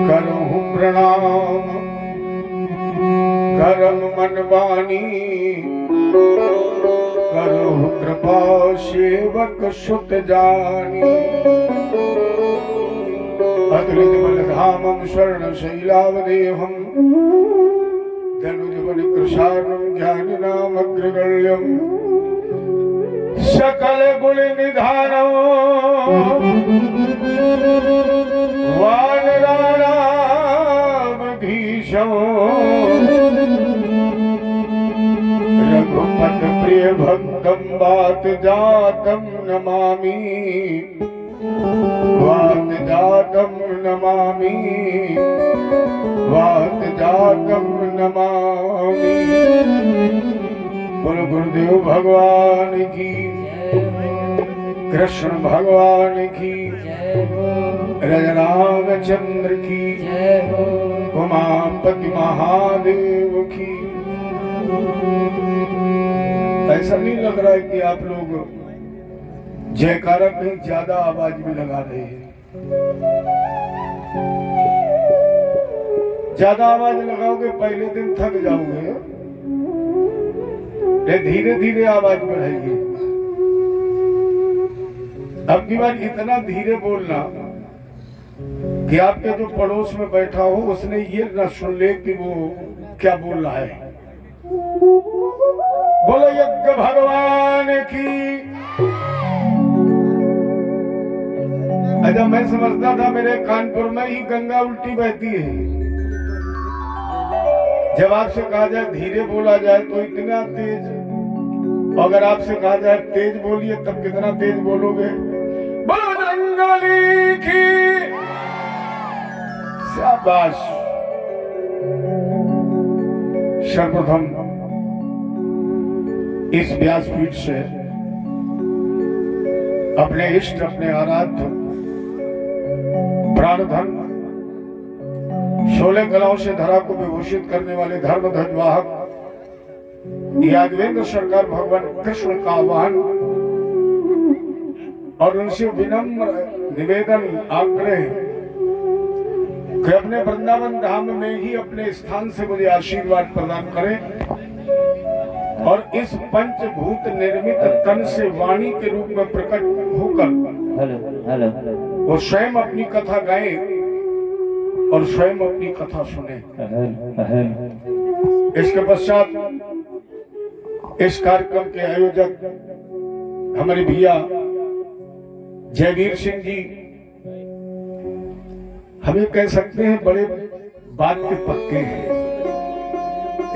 करहु प्रणाम करम मन वाणी करहु कृपा सेवक सुत जानी अतुलित बलधामं शरण शैलावदेहं धनुजबल कृशानं ज्ञानिनामग्रगण्यं सकल गुण निधानं वानराणामधीशं रघुपत प्रिय भक्तं वात जातं नमामि वात जातं नमामि वात जातं नमामि। बोलो गुरुदेव भगवान की, कृष्ण भगवान की, रामचंद्र की, उमापति महादेव की। ऐसा नहीं लग रहा है कि आप लोग जयकारा कहीं ज्यादा आवाज में लगा रहे हैं? ज्यादा आवाज लगाओगे पहले दिन थक जाओगे, धीरे धीरे आवाज बढ़ाइए। अब की बार इतना धीरे बोलना कि आपके जो पड़ोस में बैठा हो उसने ये न सुन ले कि वो क्या बोल रहा है। बोलो यज्ञ भगवान की। अच्छा, मैं समझता था मेरे कानपुर में ही गंगा उल्टी बहती है। जब आपसे कहा जाए धीरे बोला जाए तो इतना तेज, अगर आपसे कहा जाए तेज बोलिए तब कितना तेज बोलोगे? बोलो बजरंगबली की। शाबाश। सर्वप्रथम इस व्यासपीठ से अपने इष्ट, अपने आराध्य, प्राणधन, 16 कलाओं से धरा को विभूषित करने वाले धर्म ध्वजवाहक यादवेंद्र सरकार भगवान कृष्ण का आह्वान और उनसे विनम्र निवेदन आग्रह कि अपने वृंदावन धाम में ही अपने स्थान से मुझे आशीर्वाद प्रदान करें और इस पंचभूत निर्मित तन से वाणी के रूप में प्रकट होकर वो स्वयं अपनी कथा गाए और स्वयं अपनी कथा सुने। इसके पश्चात इस कार्यक्रम के आयोजक हमारे भैया जयवीर सिंह जी, हमें कह सकते हैं बड़े बात के पक्के हैं।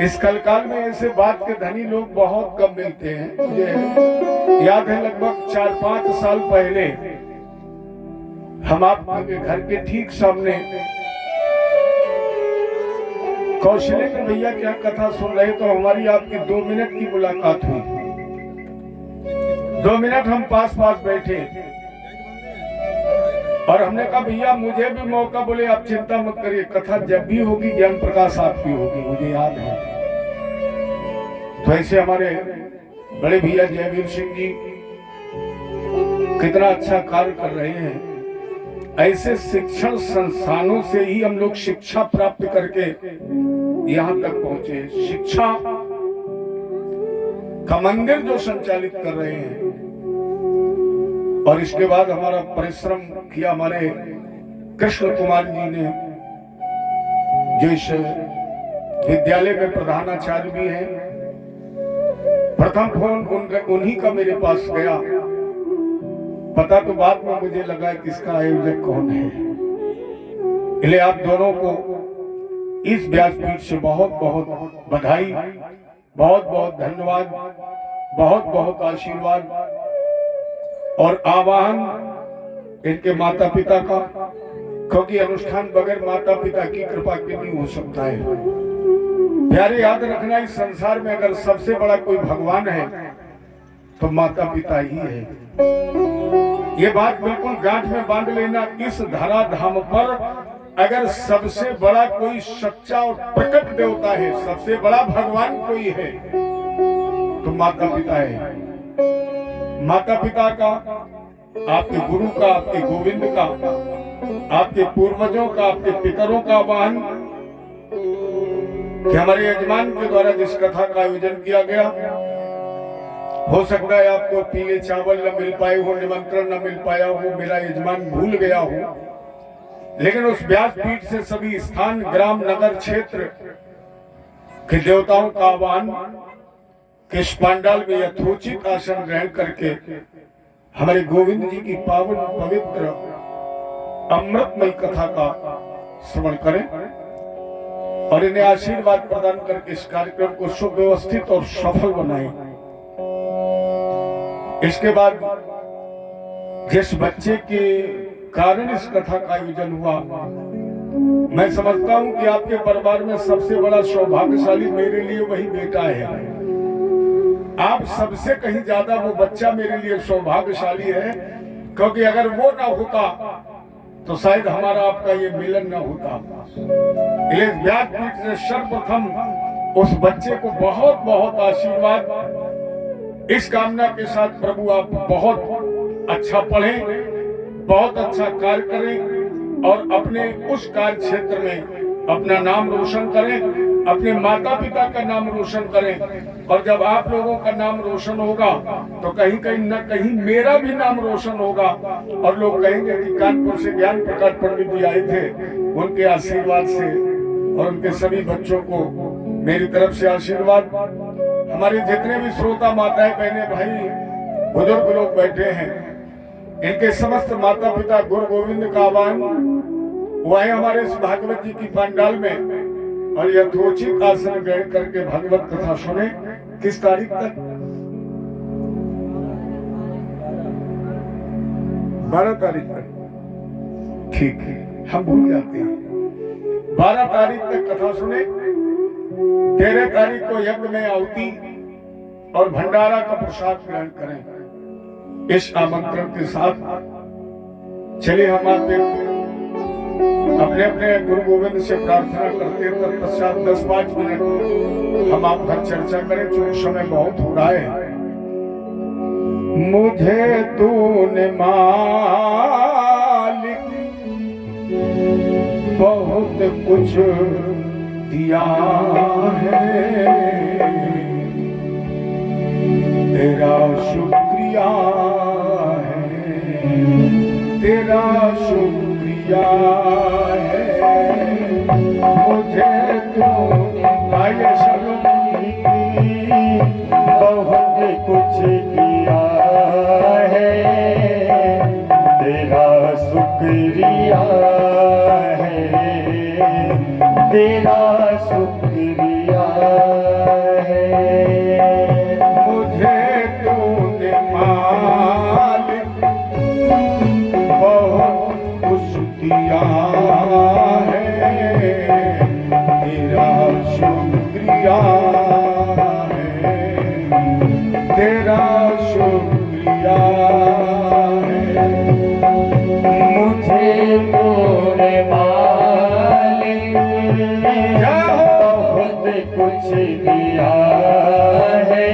इस कलकाल में ऐसे बात के धनी लोग बहुत कम मिलते हैं। मुझे याद है लगभग 4-5 साल पहले हम आपके घर के ठीक सामने कौशलेंद्र भैया क्या कथा सुन रहे तो हमारी आपकी 2 मिनट की मुलाकात हुई। 2 मिनट हम पास पास बैठे और हमने कहा भैया मुझे भी मौका, बोले आप चिंता मत करिए, कथा जब भी होगी ज्ञान प्रकाश आपकी होगी, मुझे याद है। तो ऐसे हमारे बड़े भैया जयवीर सिंह जी कितना अच्छा कार्य कर रहे हैं। ऐसे शिक्षण संस्थानों से ही हम लोग शिक्षा प्राप्त करके यहाँ तक पहुंचे। शिक्षा का मंदिर जो संचालित कर रहे हैं और इसके बाद हमारा परिश्रम किया हमारे कृष्ण कुमार जी ने, जो इस विद्यालय में प्रधानाचार्य भी हैं। प्रथम फोन उन्हीं का मेरे पास गया, पता तो बाद में मुझे लगा कि इसका आयोजक कौन है। इसलिए आप दोनों को इस व्यासपीठ से बहुत बहुत बधाई, बहुत बहुत धन्यवाद, बहुत बहुत आशीर्वाद और आह्वान इनके माता पिता का, क्योंकि अनुष्ठान बगैर माता पिता की कृपा के नहीं हो सकता है। प्यारे याद रखना, इस संसार में अगर सबसे बड़ा कोई भगवान है तो माता पिता ही है। ये बात बिल्कुल गांठ में बांध लेना। इस धरा धाम पर अगर सबसे बड़ा कोई सच्चा और प्रकट देवता है, सबसे बड़ा भगवान कोई है तो माता पिता है। माता पिता का आपके गुरु का, आपके गोविंद का, आपके पूर्वजों का, आपके पितरों का आह्वान कि हमारे यजमान के द्वारा जिस कथा का आयोजन किया गया, हो सकता है आपको पीले चावल न मिल पाए हो, निमंत्रण न मिल पाया हो, मेरा यजमान भूल गया हो, लेकिन उस व्यासपीठ से सभी स्थान, ग्राम, नगर, क्षेत्र के देवताओं का आह्वान कि इस पांडाल में यथोचित आसन ग्रहण करके हमारे गोविंद जी की पावन पवित्र अमृतमय कथा का श्रवण करें और इन्हें आशीर्वाद प्रदान करके इस कार्यक्रम को सुव्यवस्थित और सफल बनाएं। इसके बाद जिस बच्चे के कारण इस कथा का आयोजन हुआ, मैं समझता हूं कि आपके परिवार में सबसे बड़ा सौभाग्यशाली मेरे लिए वही बेटा है। आप सबसे कहीं ज्यादा वो बच्चा मेरे लिए सौभाग्यशाली है, क्योंकि अगर वो ना होता तो शायद हमारा आपका ये मिलन ना होता। इसलिए व्यासपीठ से सर्वप्रथम उस बच्चे को बहुत बहुत आशीर्वाद, इस कामना के साथ प्रभु आप बहुत अच्छा पढ़ें, बहुत अच्छा कार्य करें और अपने उस कार्य क्षेत्र में अपना नाम रोशन करें, अपने माता पिता का नाम रोशन करें। और जब आप लोगों का नाम रोशन होगा तो कहीं कहीं न कहीं मेरा भी नाम रोशन होगा और लोग कहेंगे कि कानपुर से ज्ञान प्रकाश पंडित जी आए थे, उनके आशीर्वाद से। और उनके सभी बच्चों को मेरी तरफ से आशीर्वाद। हमारे जितने भी श्रोता, माताएं, बहनें, भाई, बुजुर्ग लोग बैठे हैं, इनके समस्त माता पिता गुरु गोविंद का आह्वान वो आए हमारे इस भागवत जी की पंडाल में और यथोचित आसन ग्रहण करके भागवत कथा सुने। किस तारीख तक? 12 तारीख तक। ठीक है, हम भूल जाते हैं। 12 तारीख तक कथा सुने। 13 तारीख को यज्ञ में आहुति और भंडारा का प्रसाद ग्रहण करें। इस आमंत्रण के साथ चलिए हम आपके अपने अपने गुरु गोविंद से प्रार्थना करते हैं। तत्पश्चात 10-5 मिनट हम आप घर चर्चा करें, चूंकि समय बहुत हो रहा है। मुझे तूने मालिक बहुत कुछ दिया है, तेरा शुक्रिया है, तेरा शुक्रिया है। मुझे तूने बहुत कुछ दिया है, तेरा शुक्रिया है, तेरा शुक्रिया है। मुझे तूने मालिक बहुत कुछ दिया है, तेरा शुक्रिया है, तेरा शुक्रिया है। मुझे तूने मालिक बहुत कुछ दिया है,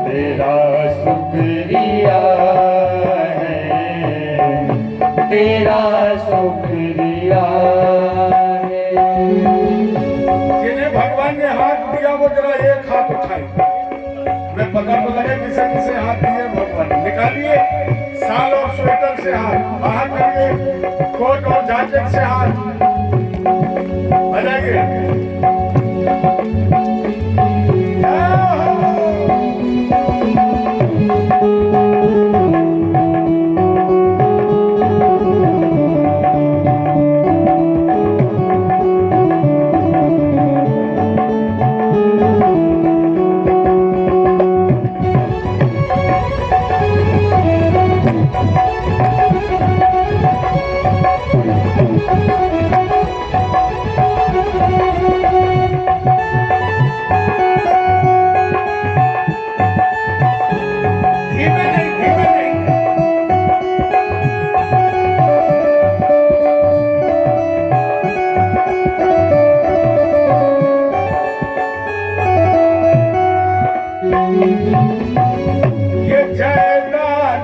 तेरा शुक्रिया है, तेरा शुक्रिया है। जिन्हें भगवान ने हाथ दिया वो जरा एक हाथ उठाए, हमें पता तो लगे किसे किसे हाथ दिए भगवान। निकालिए साल और स्वेटर से हाथ, बाहर करिए कोट और जैकेट से हाथ, आ जाइए। ये जयदान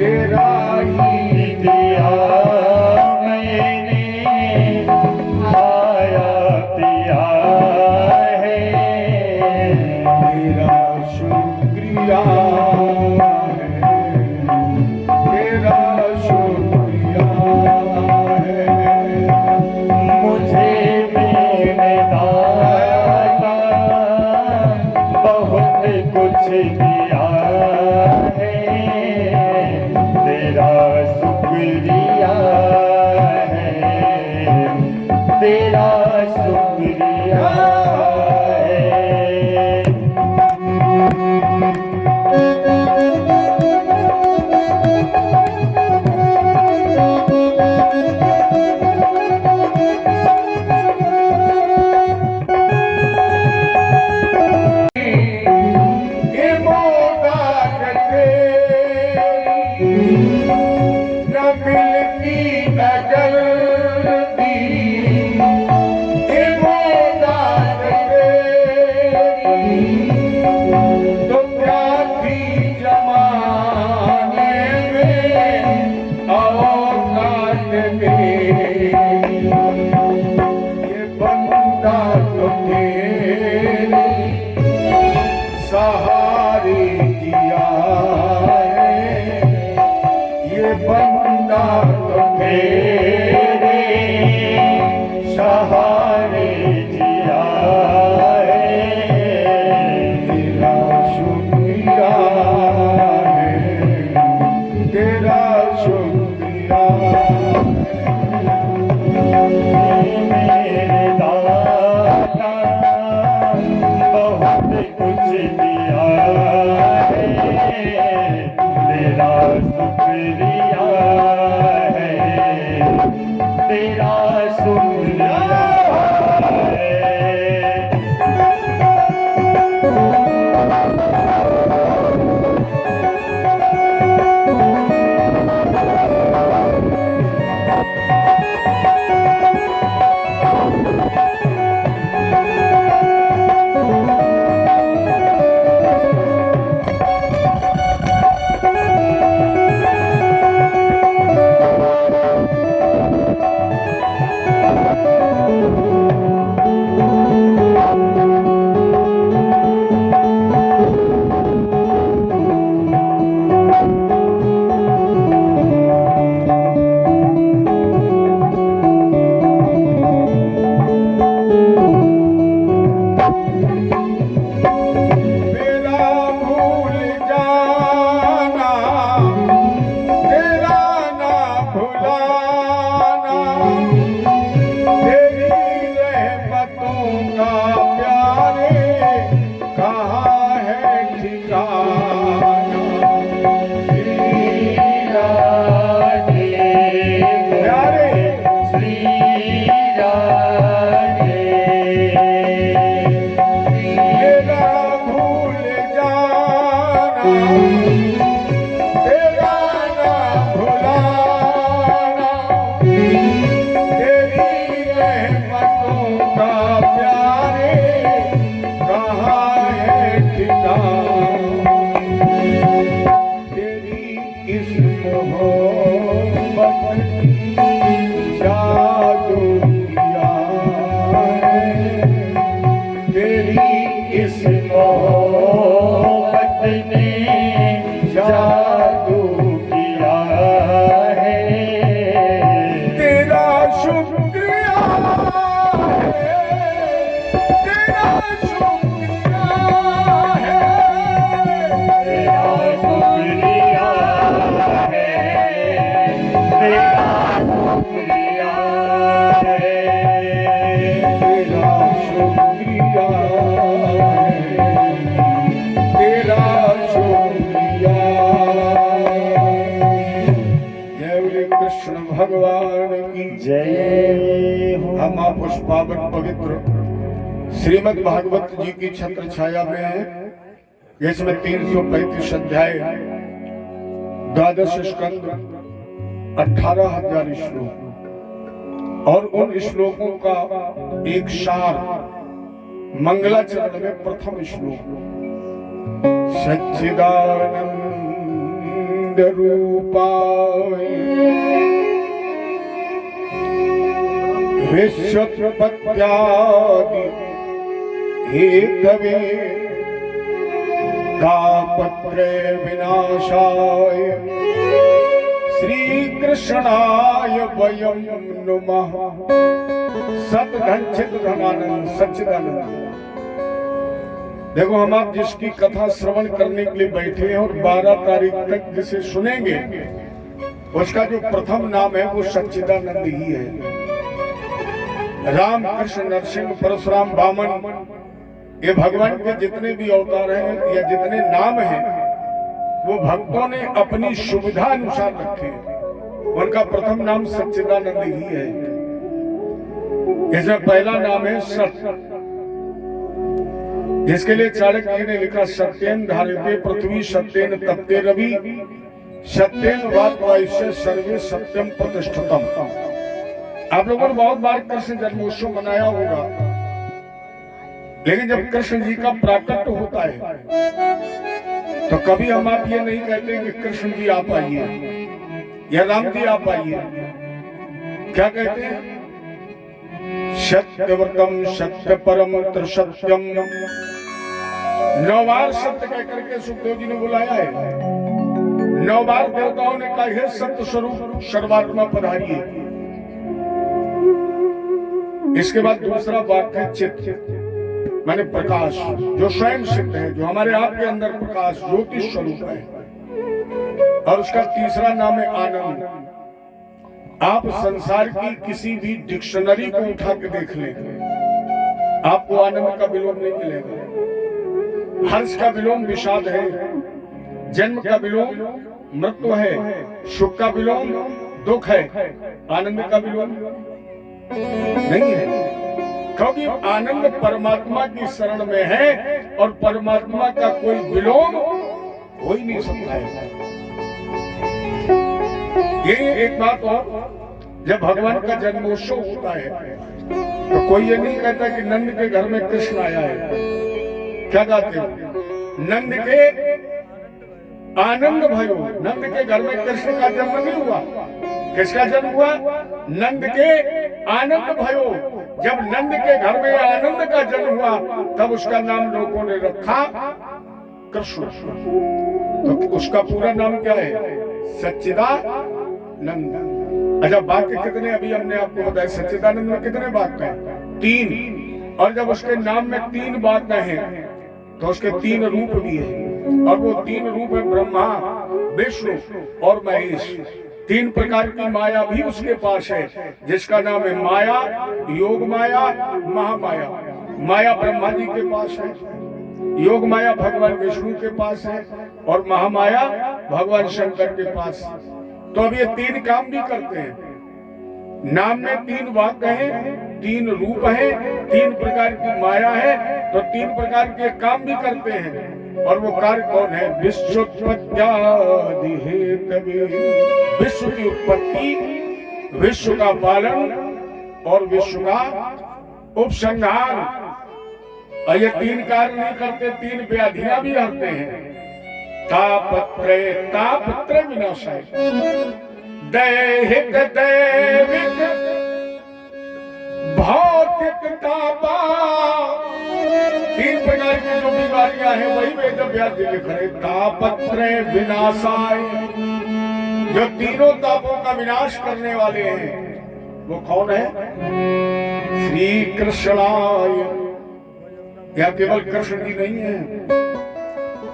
तेरा ही दिया मैंने खाया पिया है, तेरा शुक्रिया है, तेरा शुक्रिया है। मुझे मेरे दाता बहुत कुछ दिया है, तेरा शुक्रिया है, तेरा शुक्रिया है। ये मोहताज तेरी न मिलती न जल्दी, ये मोहताज तेरी तो क्या थी जमाने में औकात मेरी। ये बंदा तो तेरी सहारे जिया है, ये बंदा तो तेरे सहारे जिया है, तेरा शुक्रिया है, तेरा शुक्रिया मेरे दाता बहुत कुछ दिया है, तेरा शुक्रिया है, तेरा शुक्रिया है। मेरा भूल जाना, तेरा ना भुलाना, तेरी रहमतों का प्यारे कहाँ है ठिकाना। श्री राधे प्यारे श्री राधे मेरा भूल जाना, तेरा ना भुलाना, तेरी रहमतों का प्यारे कहाँ है ठिकाना। तेरी इस मोहब्बत की जादू किया है, तेरी इस मोहब्बत ने जादू किया है, तेरा शुक्रिया है, तेरा शुक्रिया है, तेरा शुक्रिया है, तेरा शुक्रिया है। तेरा शुक्रिया है, तेरा शुक्रिया। जय बोले कृष्ण भगवान की जय हो। हम आप उस पावन पवित्र श्रीमद् भागवत जी की छत्र छाया में हैं, जिसमें 335 अध्याय, 12 स्कंद, 18,000 श्लोक और उन श्लोकों का एक सार मंगलाचरण में प्रथम श्लोक। सच्चिदानंद गोविंद रूपाय विश्वोत्पत्त्यादि हेतवे तापत्रय विनाशाय श्री कृष्णाय वयं नुमः। सतधन चित्तधनानंद सच्चिदानंद। देखो, हम आप जिसकी कथा श्रवण करने के लिए बैठे हैं और 12 तारीख तक जिसे सुनेंगे, उसका जो प्रथम नाम है वो सच्चिदानंद ही है। राम, कृष्ण, नरसिंह, परशुराम, वामन, ये भगवान के जितने भी अवतार हैं या जितने नाम हैं, वो भक्तों ने अपनी सुविधा अनुसार रखे। उनका प्रथम नाम सच्चिदानंद ही है। इसमें पहला नाम है सत्य, जिसके लिए चाणक्य ने लिखा सत्येन धारिते पृथ्वी सत्येन तप्ते रवि सत्येन वात वायुष्य सर्वे सत्यम प्रतिष्ठितम। आप लोगों ने बहुत बार कृष्ण जन्मोत्सव मनाया होगा, लेकिन जब कृष्ण जी का प्राकट्य होता है तो कभी हम आप ये नहीं कहते कि कृष्ण जी आप आइए या राम जी आप आइए। क्या कहते हैं? सत्यव्रतम सत्य परम त्रिसत्यम। 9 बार सत्य कह करके सुखदेव जी ने बुलाया है। 9 बार देवताओं ने कहा है सत्य स्वरूप सर्वात्मा पधारिए। इसके बाद दूसरा वाक्य है चित्त, माने प्रकाश, जो स्वयं सिद्ध है, जो हमारे आप के अंदर प्रकाश ज्योति स्वरूप है। और उसका तीसरा नाम है आनंद। आप संसार की किसी भी डिक्शनरी को उठा के देख लें, आपको आनंद का विलोम नहीं मिलेगा। हर्ष का विलोम विषाद है, जन्म का विलोम मृत्यु है, सुख का विलोम दुख है, आनंद का विलोम नहीं है। क्योंकि आनंद परमात्मा की शरण में है और परमात्मा का कोई विलोम हो ही नहीं सकता है। ये एक बात और, जब भगवान का जन्मोत्सव होता है तो कोई ये नहीं कहता कि नंद के घर में कृष्ण आया है। क्या कहते हो? नंद के आनंद भयो। नंद के घर में कृष्ण का जन्म नहीं हुआ। किसका जन्म हुआ? नंद के आनंद भयो। जब नंद के घर में आनंद का जन्म हुआ तब उसका नाम लोगों ने रखा कृष्ण। तो उसका पूरा नाम क्या है? सच्चिदानंद। अच्छा, वाक्य कितने अभी हमने आपको बताया? सच्चिदानंद में कितने वाक्य हैं? 3। और जब उसके नाम में 3 वाक्य हैं तो उसके 3 रूप भी हैं। और वो 3 रूप है ब्रह्मा, विष्णु और महेश। 3 प्रकार की माया भी उसके पास है, जिसका नाम है माया, योग माया, महामाया। माया ब्रह्मा जी के पास है, योग माया भगवान विष्णु के पास है और महामाया भगवान शंकर के पास। तो अब ये 3 काम भी करते हैं। नाम में 3 वाक्य हैं, 3 रूप हैं, 3 प्रकार की माया है, तो 3 प्रकार के काम भी करते हैं। और वो कार्य कौन है? विश्वोत्पत्त्यादि हेतवे। विश्व की उत्पत्ति, विश्व का पालन और विश्व का उपसंहार। और ये 3 कार्य नहीं करते, 3 व्याधियां भी हरते हैं। तापत्रय विनाशाय, दैहिक दैविक भौतिक तापा। 3 प्रकार की जो बीमारियां हैं वही वेद व्याधि लिख रहे। तापत्रय विनाशाय, जो तीनों तापों का विनाश करने वाले हैं वो कौन है? श्री कृष्णाय। यह केवल कृष्ण जी नहीं है,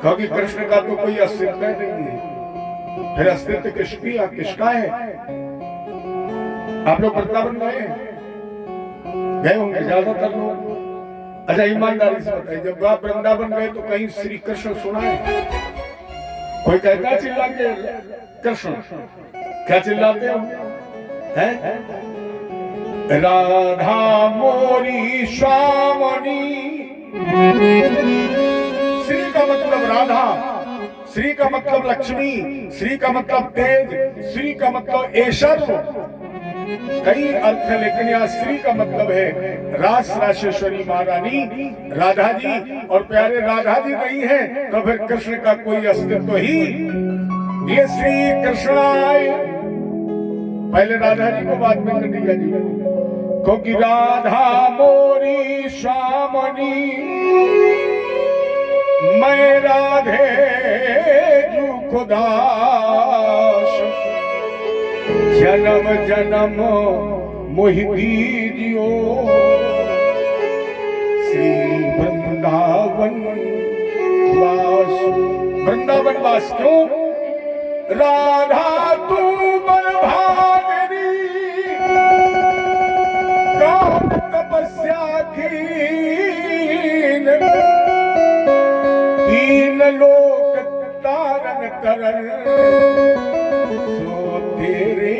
क्योंकि कृष्ण का तो कोई अस्तित्व नहीं है। फिर अस्तित्व किसका है? आप लोग वृंदावन गए होंगे ज्यादातर लोग। अच्छा, ईमानदारी से बताइए, जब आप वृंदावन गए तो कहीं श्री कृष्ण सुना है? कोई कहता चिल्ला के कृष्ण? क्या चिल्लाते हो? हैं? राधा मोरी स्वामनी। श्री का मतलब राधा, श्री का मतलब लक्ष्मी, श्री का मतलब तेज, श्री का मतलब ईश्वर। कई अर्थ है, लेकिन यहाँ श्री का मतलब है रास राशेश्वरी महारानी राधा जी। और प्यारे राधा जी नहीं है तो फिर कृष्ण का कोई अस्तित्व ही ये श्री कृष्णाय, पहले राधा जी को बाद में कन्हैया जी को, क्योंकि राधा मोरी श्यामनी मैं राधे जू खुदास, जन्म जन्म मोहि दीजियो श्री वृंदावन वास। वृंदावन वास क्यों? राधा तू बलभागिनी, कौन तपस्या कीन, तीन लोक तारन करन सो तेरे।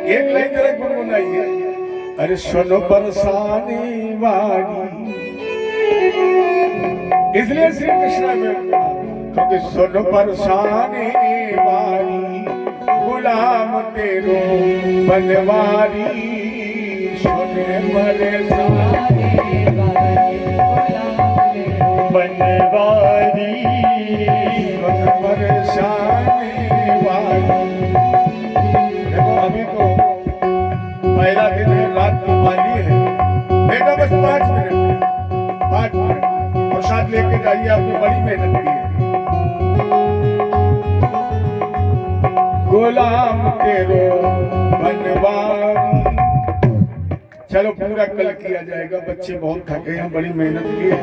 एक लाइन जरा गुनगुनाइए। अरे सुन बरसाने वाली, इसलिए श्री कृष्ण में, क्योंकि सुन बरसाने वाली गुलाम तेरो बनवारी, सुन बरसाने बनवारी, सुन बरसाने वाली। देखो अभी तो पहला दिन है, रात की पाली है बेटा, बस 5 मिनट प्रसाद लेके जाइए, आपने बड़ी मेहनत की है। गुलाम तेरो बनवारी। चलो पूरा कल किया जाएगा, बच्चे बहुत थके हैं, बड़ी मेहनत की है।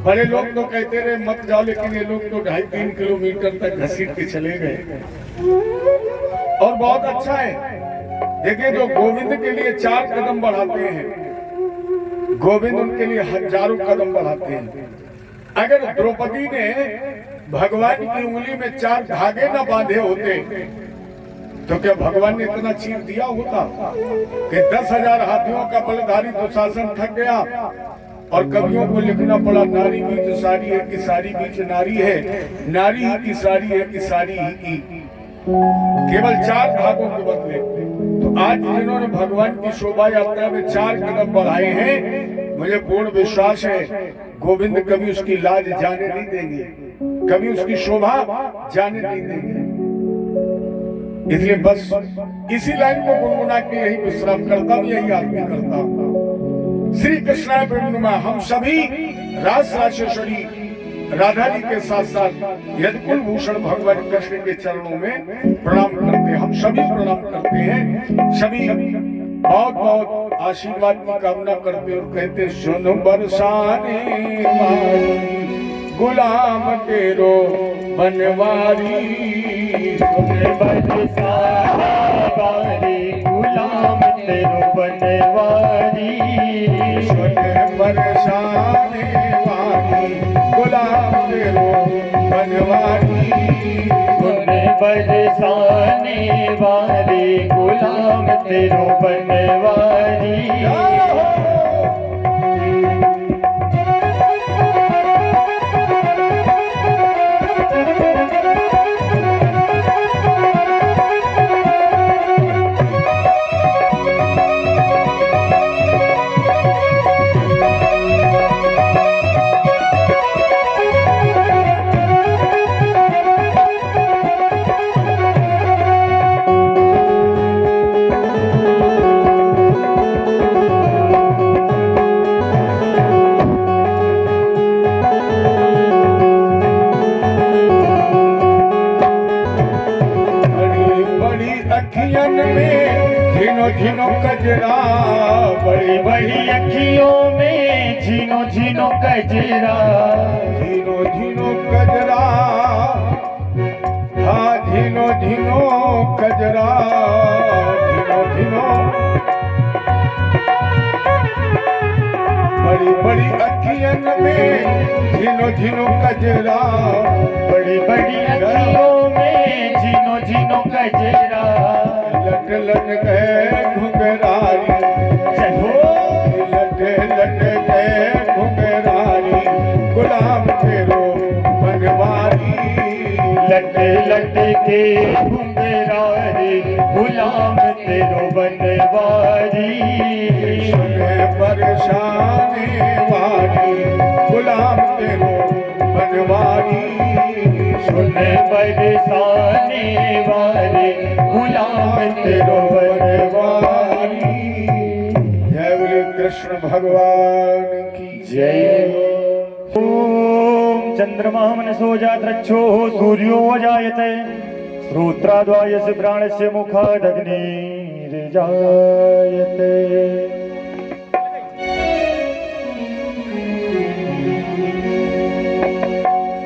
बड़े लोग तो कहते रहे मत जाओ, लेकिन ये लोग तो 2.5-3 किलोमीटर तक घसीट के चले गए और बहुत अच्छा है। देखिए जो गोविंद के लिए 4 कदम बढ़ाते हैं, गोविंद उनके लिए हजारों कदम बढ़ाते हैं। अगर द्रौपदी ने भगवान की उंगली में 4 धागे न बांधे होते तो क्या भगवान ने इतना चीर दिया होता कि 10,000 हाथियों का बलधारी दुशासन थक गया और कवियों को लिखना पड़ा, नारी बीच सारी है कि सारी बीच नारी है, नारी ही की सारी है कि सारी ही की, केवल 4 धागों के बदले। तो आज जिन्होंने भगवान की शोभा यात्रा में 4 कदम बढ़ाए हैं, मुझे पूर्ण विश्वास है गोविंद कभी उसकी लाज जाने नहीं देंगे, कभी उसकी शोभा जाने नहीं देंगे। इसलिए बस इसी लाइन को गुनगुना के यही विश्राम करता हूं, यही आरती करता हूं। श्री कृष्णाय प्रेमनुमा हम सभी रास राजेश्वरी राधा जी के साथ साथ यदकुल भूषण भगवान कृष्ण के चरणों में प्रणाम करते हैं। हम सभी प्रणाम करते हैं, सभी बहुत बहुत आशीर्वाद की कामना करते और कहते सुन बरसाने वाली गुलाम तेरो बनवारी, सुन बरसाने वाली गुलाम तेरो बनवारी, सुन बरसाने वाली गुलाम तेरो बनवारी, सुन बरसाने वाली गुलाम तेरो बनवारी। झीनो झीनो कजरा, बड़ी बड़ी अखियों में झीनो झीनो कजरा, झीनो झीनो कजरा, हाँ झीनो झीनो कजरा, झीनो झीनो बड़ी बड़ी अखियन में झीनो झीनो कजरा, बड़ी बड़ी अखियों में झीनो झीनो कजरा, लट लट गए घुंघरारी, लट लट गए घुंघरारी गुलाम तेरो बनवारी, लट लट के घुंघरारी गुलाम तेरो बनवारी, सुने परेशानी वाली गुलाम तेरो बनवारी। सुन बरसाने वाले गुलाम तेरो बनवारी। जय बोले कृष्ण भगवान की जय हो। ओम चंद्रमा मनसो जात्रच्छो सूर्यो जायते श्रोत्राद्वायस्य प्राणस्य मुखादग्निर्जायते।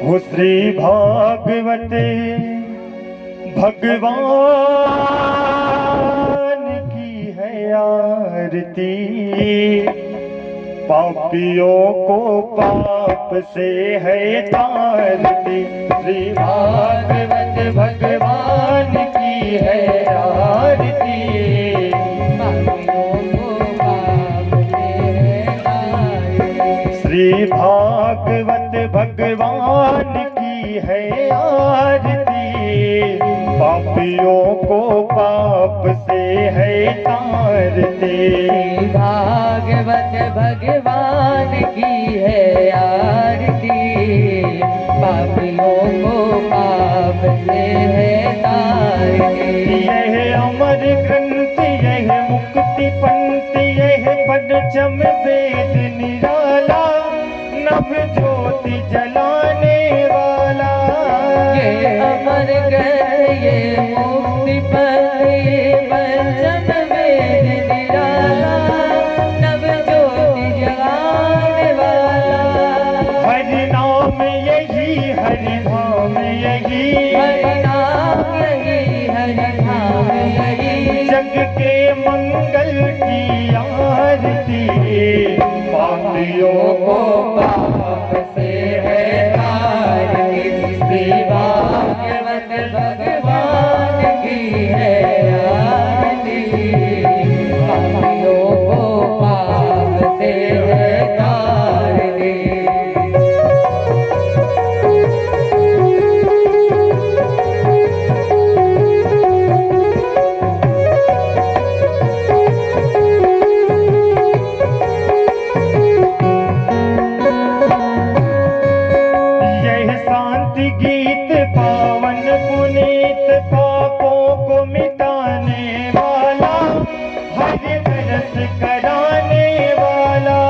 हो श्री भागवते भगवान की है आरती, पापियों को पाप से है तारती। श्री भागवत भगवान की है आरती, पापियों को पाप से है तारती। श्री भागवत भगवान की है आरती, पापियों को पाप से है तारती। भागवत भगवान की है आरती, पापियों को पाप से है तारती। यह अमर ग्रंथ यह मुक्ति पंथ यह पंचम वेद निराला, नभ ज्योति जलाने वाला। ये अमर ग्रंथ ये मुक्ति पंथ ये पंचम वेद निराला, नव ज्योति जगाने वाला। हरि नाम यही हरि धाम यही, हरि नाम यही हरि धाम यही, जग के मंगल की आरती। पापियों को पाप से है तारती। श्री भागवत भगवान की है आरती, पापियों को पाप से है तारती। यह शांति गीत पावन पुनीत पापों को मिटाने वाला, हरि दरस कराने वाला।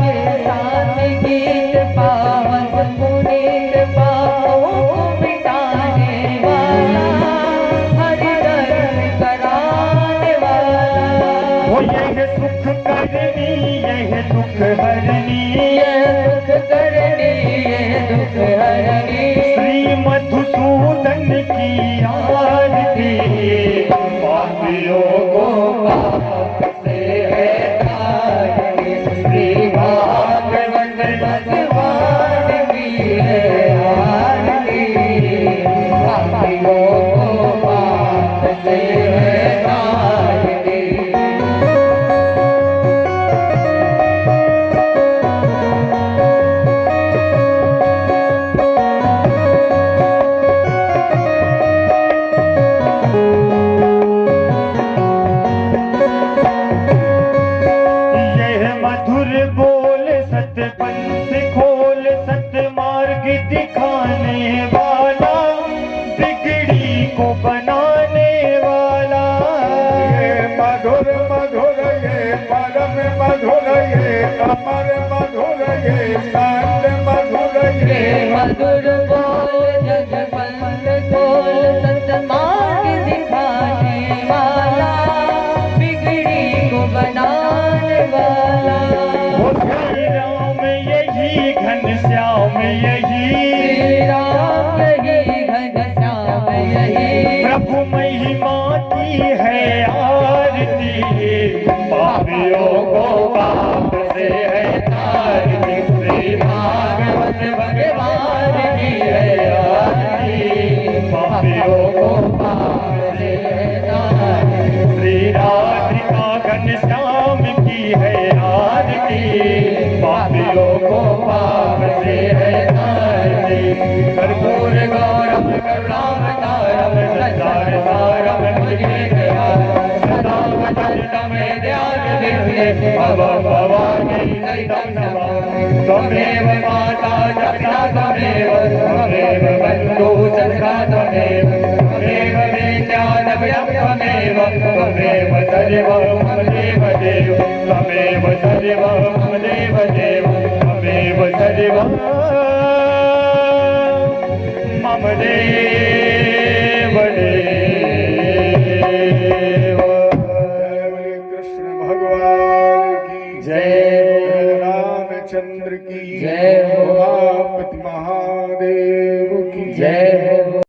ये साथ गीत पावन पुनीत पापों को मिटाने वाला, हरि दर्शन कराने वाला। वो यह सुख करनी यह दुख हरनी, ये सुख करनी ये दुख हरनी। श्री मधुसूदन की आरती। पापियों को पाप से है तारती। श्री भागवत भगवान की है आरती, पापियों को पाप से है तारती। यह मधुर बोल सत पंथ खोल सत मार्ग दिखाने वाला, बिगड़ी को बनाने वाला। ये मधुर मधुर ये परम मधुर ये अमर मधुर ये शांत मधुर ये ये मधुर बोल जग पंथ खोल सतमार्ग दिखाने वाला, बिगड़ी को बनाने वाला। वो श्री राम यही घनश्याम यही, श्री राम यही घनश्याम यही, प्रभु महिमा की है आरती। पापियों को पाप से है तारती। श्री भागवत भगवान की है आरती। पापियों को पाप से है तारती। श्री राधिका घनश्याम की है आरती। पापियों को पाप से है तारती। कर्पूर गौरम करुणावतारम संसार सारम भजे दया, सदा वदन्तं मे ध्यान विद्ये भव भवानी सहितं नमामि। त्वमेव माता च पिता त्वमेव सदैव मम देव देव त्वमेव सदैव मम देव देव त्वमेव सदैव मम देव देव। जय बोले कृष्ण भगवान की जय। रामचंद्र की जय हो। उमापति महाराज